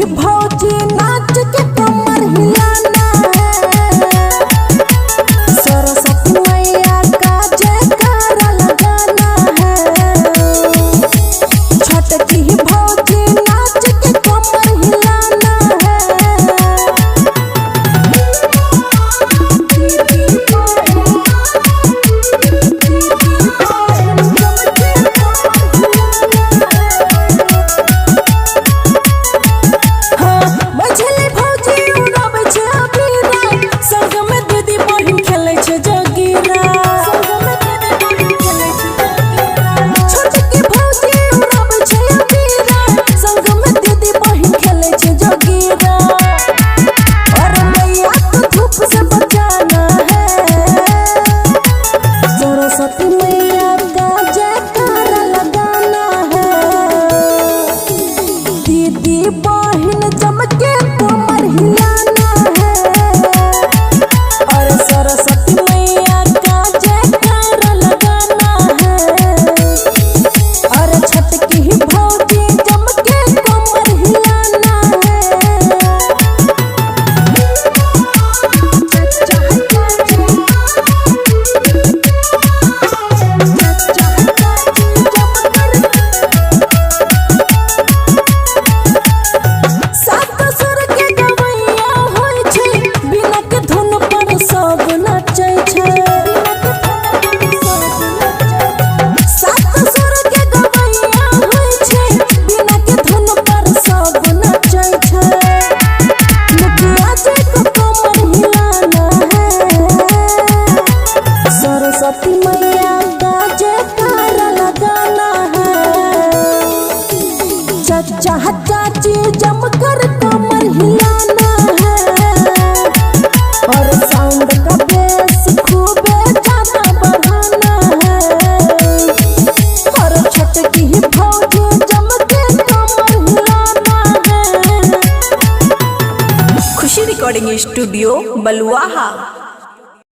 भौजी नाच के कमर हिलाना है, सरस्वती मैया का जयकारा लगाना है। छठ की भौजी नाच के कमर हिलाना है। सरस्वती मैया का जयकारा लगाना है, दीदी बहन जम के कमर हिलाना है। और सरस्वती मैया का जयकारा लगाना है, और छठ की भौजी जम के कमर हिलाना है। सरस्वती मैया का जयकारा लगाना है, चाचा चाची जमकर कमर हिलाना है। और साउंड का बेस खूबे ज्यादा बढ़ाना है, और छठ की भौजी जम के कमर हिलाना है। खुशी रिकॉर्डिंग स्टूडियो बलुआहा।